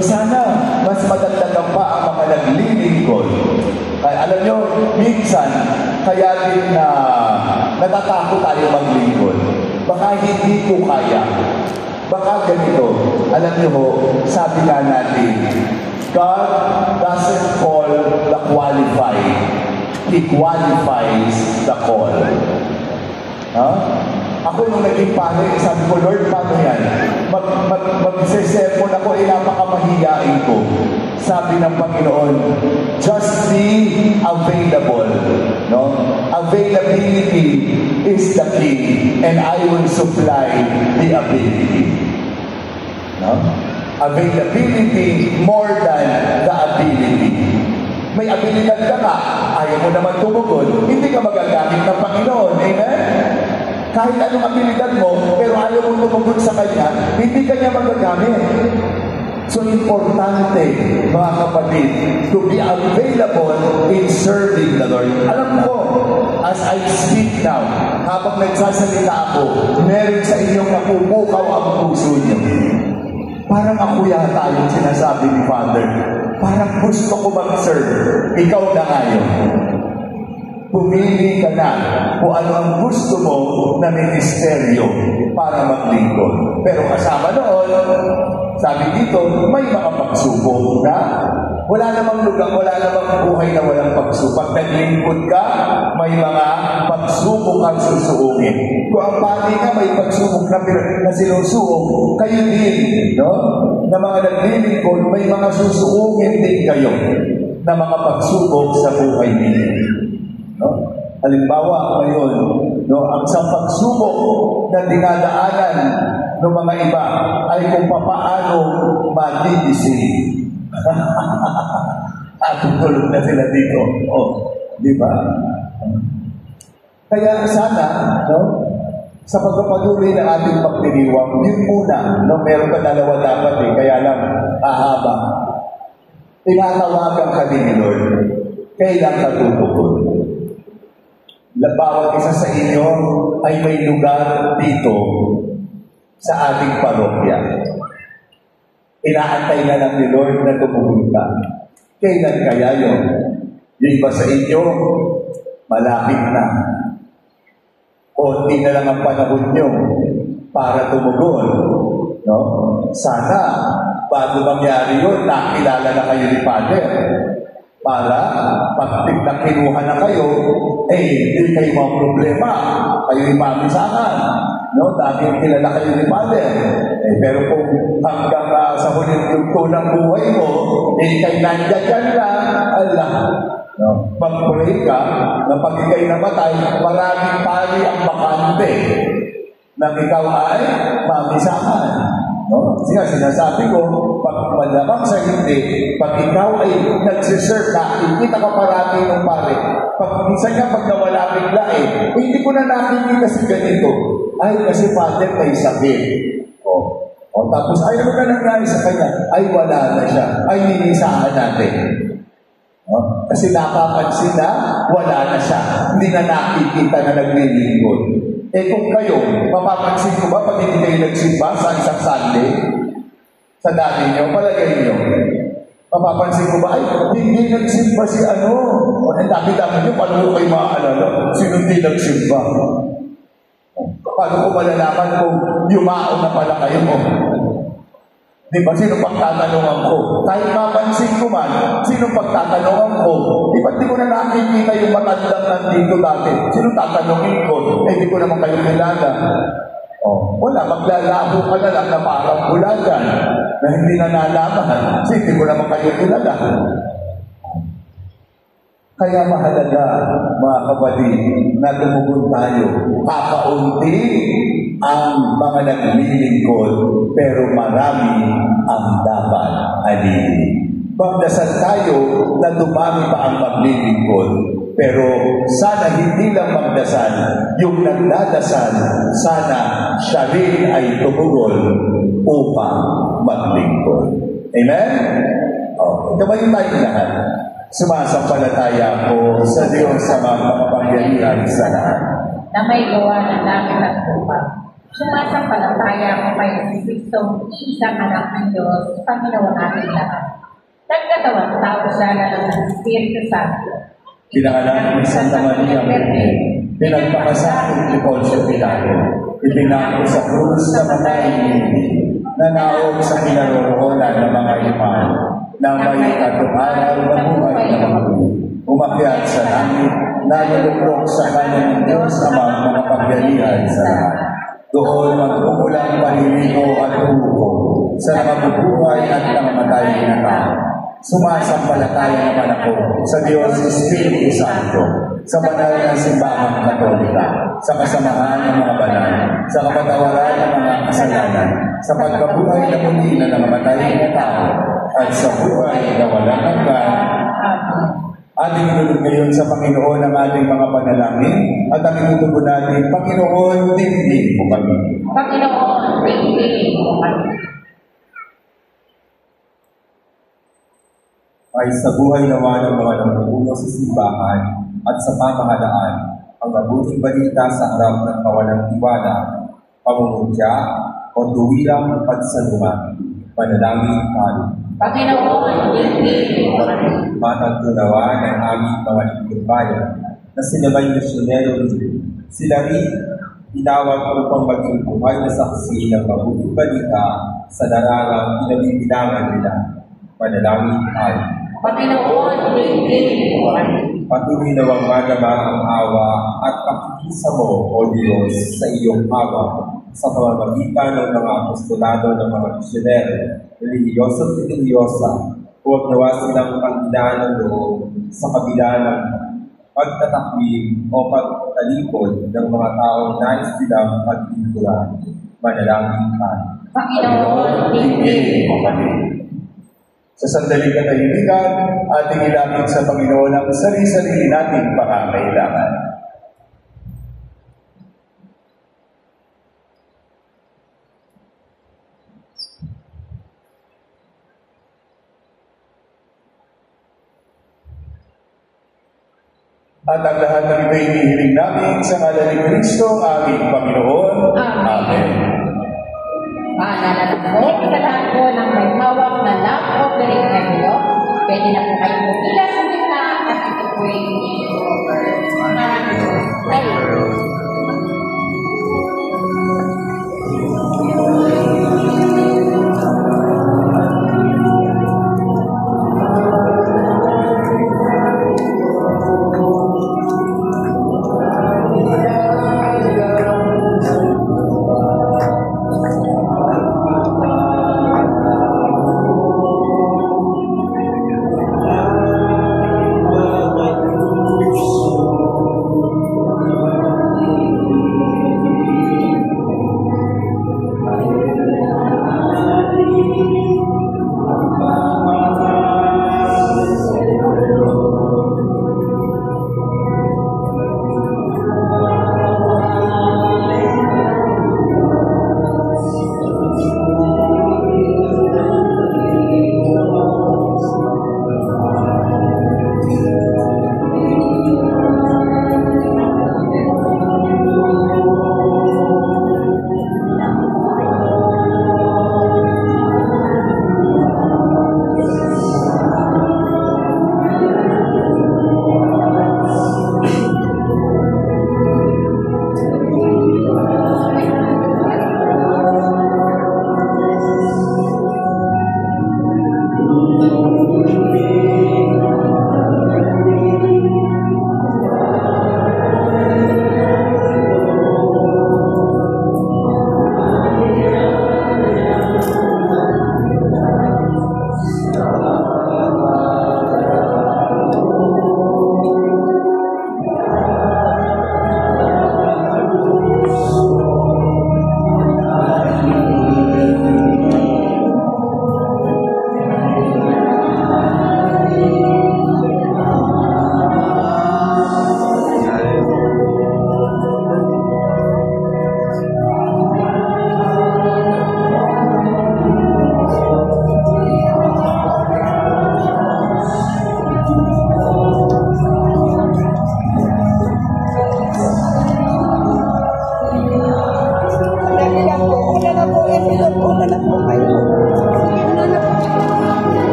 So sana, mas madagdagan pa ang mga naglilingkod. Kaya alam nyo, minsan, kaya din na natatakot tayo maglingkod. Baka hindi ko kaya. Baka ganito. Alam nyo ho, sabi nga natin, God doesn't call the qualified. He qualifies the call. Huh? Ako nung naging pare, sabi ko, Lord, paano yan? Mag-sermon ako, napakamahiyain ko. Sabi ng Panginoon, just be available. No? Availability is the key, and I will supply the ability. No? Availability more than the ability. May abilidad ka nga, ayaw mo naman tumugon, hindi ka magagamit ng Panginoon. Amen? Kahit anong abilidad mo, pero ayaw mo tumugon sa Kanya, hindi ka niya magagamit. So, importante, mga kapatid, to be available in serving the Lord. Alam ko, as I speak now, habang nagsasalita ako, meron sa inyong napupukaw ang puso niyo. Parang ako yata yung sinasabi ni Father. Parang gusto ko mag-serve. Ikaw na ngayon. Pumili ka na kung ano ang gusto mo na ministeryo para maglingkod. Pero kasama noon, sabi dito, may mga pagsubok na wala namang lugar, wala namang buhay na walang pagsubok. Pag naglingkod ka, may mga pagsubok ang susuungin. Kung ang pari ka may pagsubok na sinusuong, kayo din, no? Na mga naglilingkod, may mga susuungin din kayo na mga pagsubok sa buhay ninyo. No? Halimbawa, ngayon, no, ang isang pagsubok na dinadaanan ng mga iba ay kung papaano matitisig. At tulog na sila dito. Oh, di ba? Kaya sana, no, sa pagpapatuloy ng ating pagdiriwang, yun muna, no, meron pa dalawa dapat kaya lang, ahaba. Tinatawagan ka din ni Lord. Kailan ka tutukod? Bawat isa sa inyo ay may lugar dito sa ating parokya. Inaantay na lang ni Lord na tumugon ka. Kailan kaya yun? Yung iba sa inyo, malapit na. Konti na lang ang panahon nyo para tumugon. No? Sana, bago mangyari yun, nakilala na kayo ni Father. Para pag kinuha na kayo, hindi kayo mga problema. Kayo'y mamisahan. No? Dahil kilala kayo ni Father. Pero kung hanggang sa huling yugto ng buhay mo, kayo nandiyan lang, Allah. No? Mag-pray ka, na pag ikay namatay, maraming pari ang bakante. Na ikaw ay mamisahan. No? Sinasabi ko, pag malamang sa hindi, pag ikaw ay nagsiserve na, ikita ka parati ng pare. Pag minsan nga, pag nawala bigla hindi ko na nakikita si ganito. Ay, kasi Father, may sakit. O tapos, ay, ano ka nangyari sa kanya? Ay, wala na siya. Ay, ninisahan natin. Kasi napapansin na, wala na siya. Hindi na nakikita na naglilingkod. Kung kayo, mapapansin ko ba pag hindi kayo nagsimba sa isang Sunday? Sa dati nyo, palagay nyo. Mapapansin ko ba, ay, hindi nagsimba si ano? O, dami-dami nyo, paano ko kayo maaalala? Sino hindi nagsimba? Paano ko malalaman kung yumao na pala kayo mo? Di ba, sino pagtatanungan ko? Kahit mapansin ko man, sino pagtatanungan ko? Di ba, di ko na nakikita yung matandang nandito dati. Sino tatanungin ko? Di ko naman kayo kilala. Wala, maglalabo ka na lang na parang bulagan na hindi na nalaman. Kasi hindi ko naman kayo kilala. Kaya mahalaga, mga kapatid, na tumugon tayo. Kakaunti ang mga naglilingkod, pero marami ang dapat alinin. Magdasal tayo na dumami pa ang maglilingkod, pero sana hindi lang magdasal, yung nagdadasal, sana siya rin ay tumugon upang maglingkod. Amen? Tumayo tayo lahat. Sumasampalataya ko sa Diyos sa mga kapangyarihan sa lahat. Na may gawa ng langit at lupa. Sumasampalataya ako kay Kristong isang anak ng Diyos, Panginoon natin lahat. Nagkatawang tao siya ng Espiritu Santo. Kinanganak ni Santa Maria Virgen, pinagpakasakit ni Poncio Pilato, ipinako sa krus sa matay ni nanaog sa kinaroroonan ng mga iman, na may katong-araw na buhay na magulong. Umakyat sa langit, naluluklok sa kanyang Diyos amang mga pagyarihan sa lahat. Doon magkukulang paniligo at hugo sa nakabubuhay at nakamatay na tao. Sumasampalataya naman ako sa Diyos Espiritu Santo, sa banal na simbahang Katolika, sa kasamahan ng mga banal, sa kapatawaran ng mga kasalanan, sa pagkabuhay na muli na nakamatay na tao, at sa buhay na walang hanggan. Ating inulog ngayon sa Panginoon ang ating mga panalangin at ang inutubo natin, Panginoon, tingin mo kami. Panginoon, tingin mo kami. Ay sa buhay nawa ng mga namumuno sa simbahan at sa pamahalaan ang mabuting balita sa harap ng kawalang tiwala, pamumutya o tuwirang pagsalungan. Panalangin tayo. Panginoon, tingin mo kami. Matagtunawa ng aming mga ikutbayan na sinabay misyonero rin. Sila rin tinawag upang maging buhay na saksi ng mabuting balita sa darangang pinabibilangan nila. Panalangin tayo. Panginoon, tingin mo kami. Patuloy nawang madama ang awa at pakikisa mo, O Diyos, sa iyong awa sa pamamagitan ng mga apostolado ng mga misyonero, relihiyoso at relihiyosa. Huwag nawa silang pagdaan ng loob sa kabila ng pagtatakwil o pagtalikod ng mga taong nais nilang pagtinturan. Manalangin tayo. Panginoon, tingin mo kami. Sa sandaling katahimikan, ating ilapit sa Panginoon ang sarili-sarili nating pangangailangan. At ang lahat ng ito'y hinihiling namin sa ngalan ni Kristo, ang aming Panginoon. Amen. Paalala na po, sa lahat po ng may hawak na love offering kayo, pwede na po kayo pumila sa gitna at ito po yung over.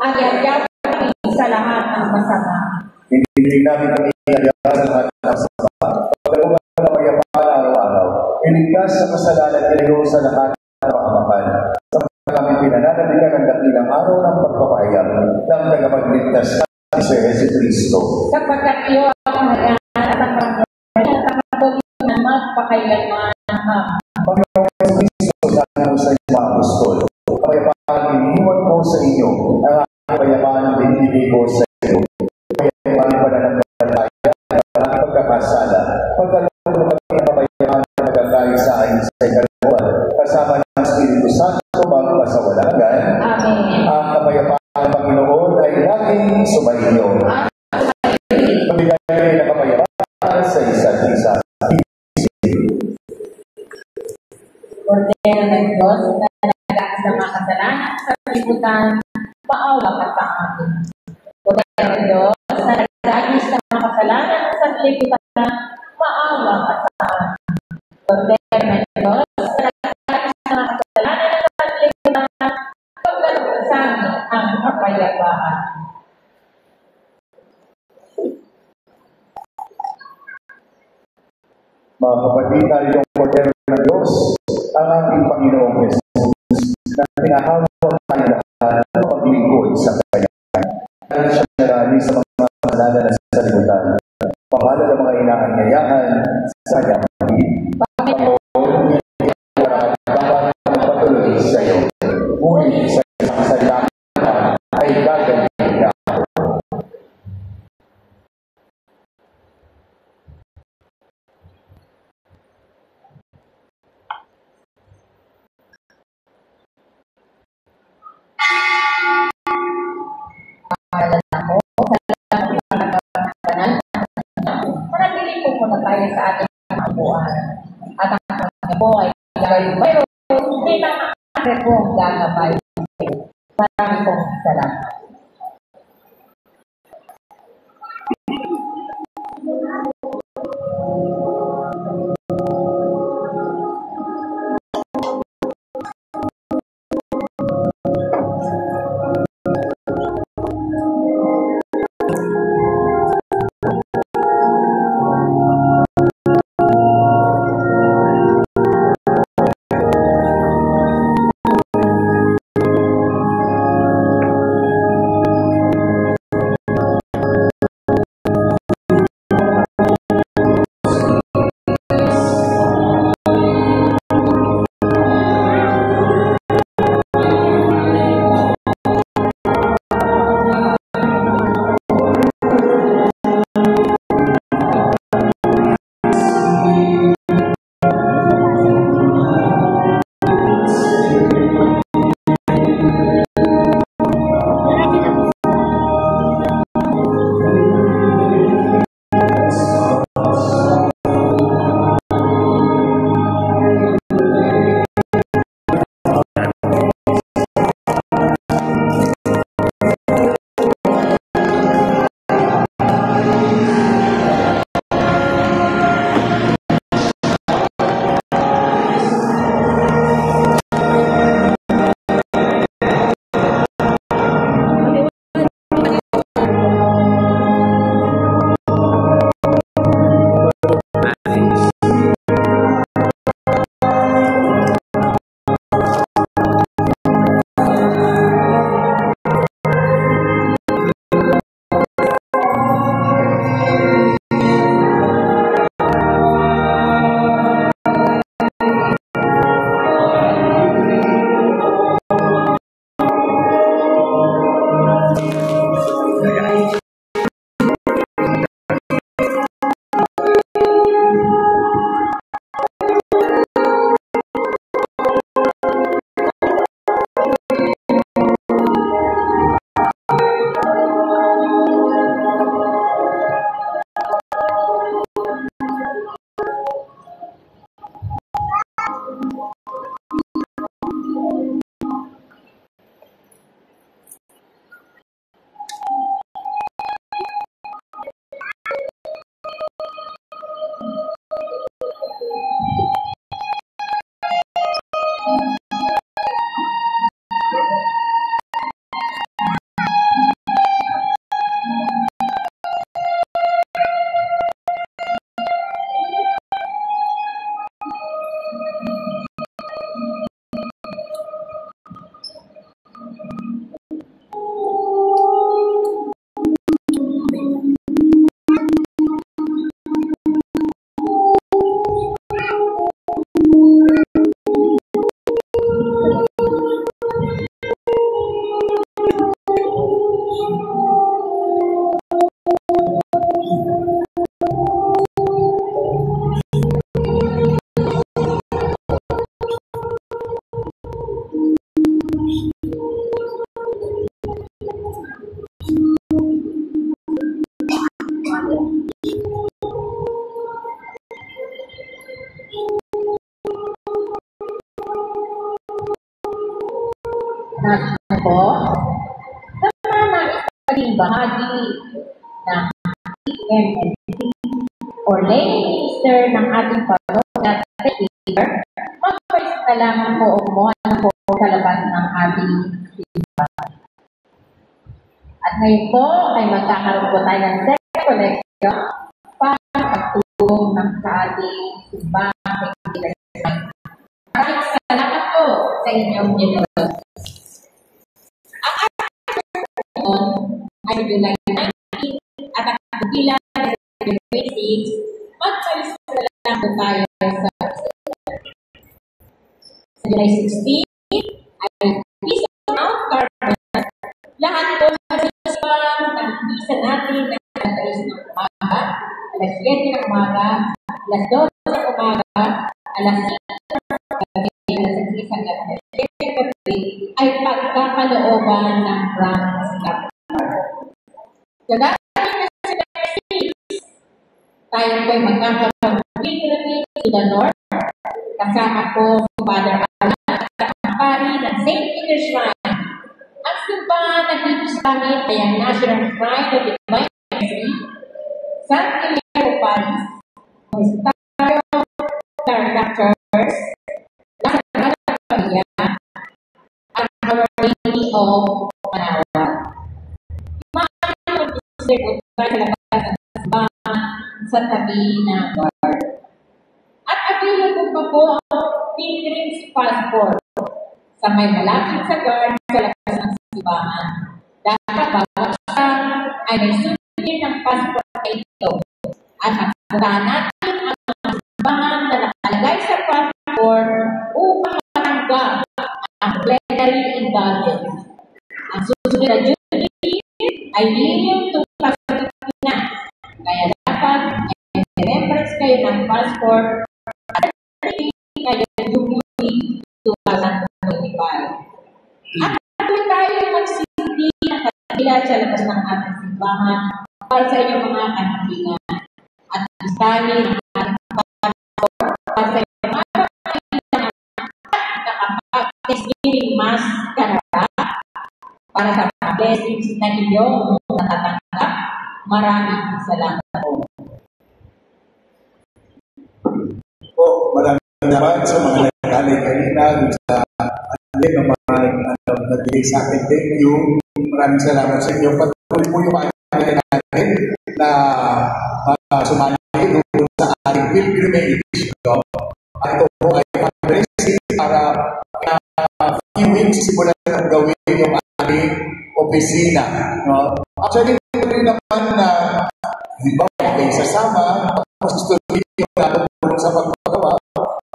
at yagyap kami sa lahat ng masama. Hindi namin kami iyayasan at masama. Pagkakuha ng kapayapaan araw-araw, iligtas sa lahat ng kapamakan. Sa kami pinananaligan ng dakilang araw ng pagpapahayag ng tagapagligtas na si Jesucristo. Sapagkat iyo ang kaharian at ang pagpapahayag at ang pagpapahayag na magpakailanman. Panginoon Jesucristo, dahil mo sa mga apostol, kapayapaan iniwan ko sa inyo, ang kapayapaan ang binibigay ko sa inyo. Kapayapaan pa na ng pagpapahayag at ang pagkakasala. Pagkaloob ng kapayapaan na nagagay sa akin sa ikalawan, kasama ng Espiritu Santo magpasawalangan. Amen. Ang kapayapaan ng Panginoon ay laging sumainyo. Pabigay kayo ng kapayapaan sa isa't isa. Kordero ng Diyos na nalagaan sa mga kasalanan sa kalibutan, maawa ka sa atin. Kordero ng Diyos na nalagaan sa mga kasalanan sa kalibutan, maawa ka sa atin. Kordero ng Diyos na nalagaan sa mga kasalanan sa kalibutan, pagkaloob sa amin ang kapayapaan. Mga kapatid, yung Kordero ng Diyos, ang ating Panginoong Jesus, na pinahawak tayo lahat ng paglingkod sa Kanya. Dahil siya narani sa mga kasalanan na sa libutan, pangalan ng mga inaanyayahan sa Kanya. Panginoon, para magpatuloy sa iyo. Ngunit sa isang salamat ay gagawin niya. Manatili po muna tayo sa ating kabuuan. At ang kami po ay gagawin pero hindi na maaari po ang gagabay. Maraming pong salamat. bahagi ng MNP or lay minister ng ating parokya at Peter, magpaisa lamang po mo ano po sa labas ng ating simbahan. At ngayon po ay magkakaroon po tayo ng second collection para pagtulong ng sa ating simbahan. Maraming salamat po sa inyong generosity. Ang ating ay July 19 at ang bilang July 26, magpalisala lang po tayo sa July 16 ay Peace of Mount Carmel. Lahat po sa simbahan ng misa natin na alas 6 ng umaga, alas 7 ng umaga, alas 12 ng umaga, alas 5 ay pagkapalooban ng Bronze Capital. So dahil na sila tayo po ay magkakaroon pilgrimage to the north. Kasama po si Father Alan at ang pari ng St. Peter's Shrine. Ang simbahan na dito sa amin ay ang National Shrine of the Divine Mercy, San Ilero Paris, Monasterio Caracters, Our Lady of Manaoag. Maaaring mag-visit o tayo sa labas ng simbahan sa tabi ng bar. At available pa po ang pilgrim's passport sa may malapit sa guard sa labas ng simbahan. Dapat bawat isa ay may sundin ng passport na ito. At magpuntahan natin ang mga simbahan na nakalagay sa passport upang matanggap ang plenary indulgence. Ang susunod na Jubilee ay yung 2015 na. Kaya dapat may reference kayo ng passport at kayo ng Jubilee 2025. At kung tayo magsilbi ng kanila sa labas ng ating simbahan para sa inyong mga kaibigan. At listahin ng ating passport para sa inyong mga kaibigan at nakapag-experiencing mas kanara para sa mga blessings na inyong natatanggap. Maraming salamat po. Po, maraming salamat sa mga nagkali kanina sa alin ng mga nagbigay sa akin. Thank you. Maraming salamat sa inyo. Patuloy po yung mga natin na sumali doon sa ating pilgrimage. No? Ito po ay fundraising para few weeks simulan ng gawin yung ating opisina. No? Actually, ito rin naman na di ba, okay, sasama, tapos gusto ninyo na tumulong sa pagpagawa.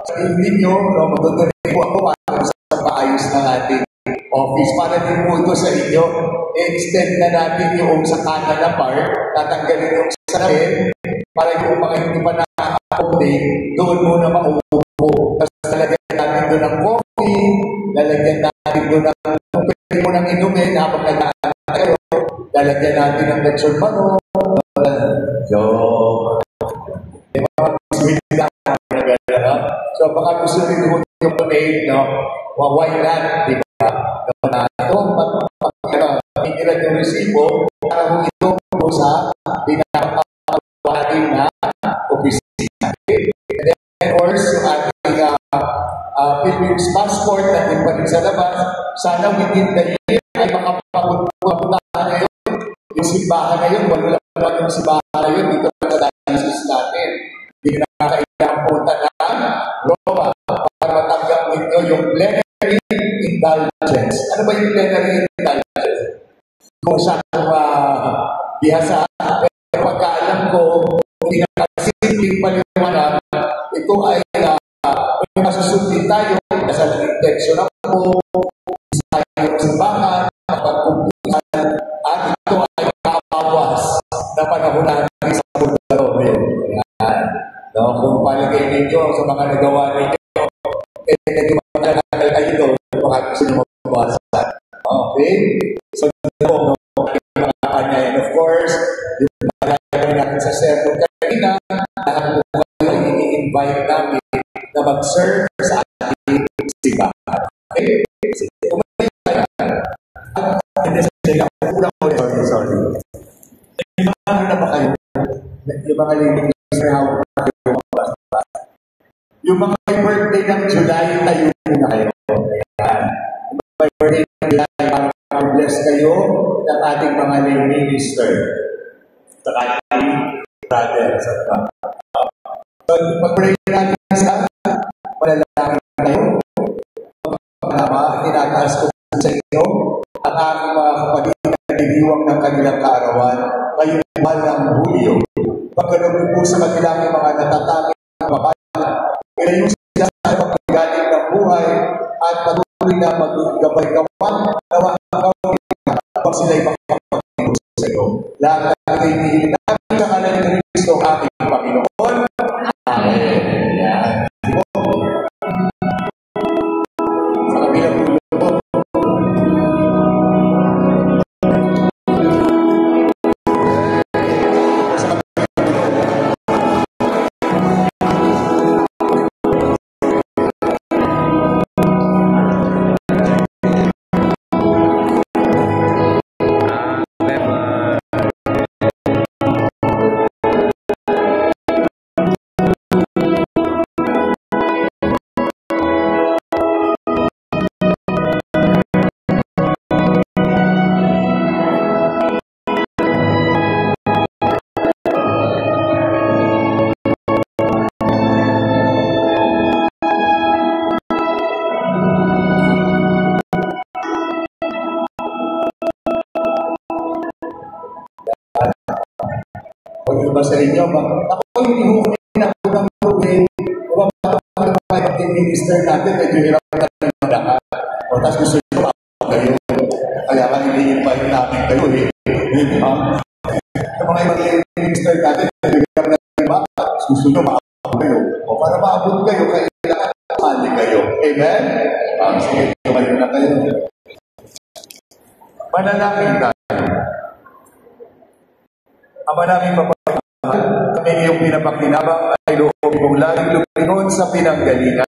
Sabihin ninyo, no, magdodonate po ako para sa paayos ng ating office. Para din po ito sa inyo, extend na natin yung sa Canada part, tatanggalin yung sa natin, para yung mga hindi pa na-accommodate, doon muna mauupo. Tapos lalagyan natin doon ng coffee, lalagyan natin doon ng pwede mo nang inumin habang nagdaan kayo, lalagyan natin ng lechon manok, joke. So, baka gusto rin yung donate, no? Why not, di ba? Na ito, pag-iran yung resibo, para kung ito po sa pinapakawatin na opisina. And then, of course, yung ating pilgrim's passport na din pa rin sa labas, sana within the year ay makapapunta ngayon. Yung simbahan ngayon, wala naman yung simbahan ngayon, dito sa diocese natin. Hindi na kailangan punta ng Roma para matanggap ninyo yung plenary indulgence. Ano ba yung plenary indulgence? Kung saan bihasa, pero pagkaalam ko, hindi na kasimpleng paliwanag, ito ay may masusundin tayo, nasa intention ako, isa yung simbahan, kapag-kumpisan, at ito ay makabawas na panahon natin sa mundo. No, kung palagay ninyo sa mga nagawa ninyo, naging magkakal kayo doon, baka gusto nyo mabawasan. Okay? So, no, mga kanya. And of course, yung malagay natin sa sermon kanina, lahat po kayo i-invite namin na mag-serve sa ating simbahan. Okay? Sorry. Ano na ba kayo? Yung mga ladies na hawak na kayo, yung mga may birthday ng July, tayo na kayo. Ayan. Yung mga may birthday ng July, bless kayo ng ating mga lay minister. Sa ating brother. So, pag-pray natin sa malalaki kayo. Tinataas ko sa inyo ang aking mga kapatid na nagdidiwang ng kanilang kaarawan ngayong buwan ng Hulyo. Pagkaloob po sa kanilang mga natatanging babae, ilayo sila sa paggaling ng buhay at patuloy na maggabay-gawan nawa ang gawin pag sila'y makapagpapagod sa iyo. Lahat ng kaibigin namin sa kanan ng Kristo ang aking Panginoon. Amen. Yan. Sa kabilang ba sa inyo? Ako hindi ko kinakot ng tubig. Huwag ang minister natin, medyo hirap na ng madaka. O tapos gusto nyo ako kayo. Kaya ka hilihin pa rin namin kayo eh. Sa mga ibang minister natin, medyo hirap na ng baka. Gusto nyo maabot kayo. O para maabot kayo, kailangan mali kayo. Amen? Sige, tumayo na kayo. Manalangin tayo. Ama namin kami iyong pinapakinabang ay loob kong laging lumingon sa pinanggalingan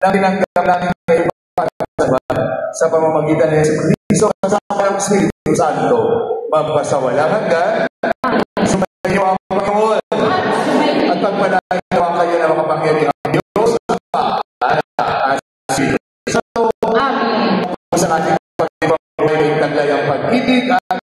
na tinanggap namin kayo sa pamamagitan ng Yesu Cristo kasama ng Espiritu Santo magpasawala hanggang sumayo ang Panginoon at pagpalain nawa kayo na makapangyarihang Diyos at Espiritu Santo sa ating pagpapalay ng taglay ang pag-ibig at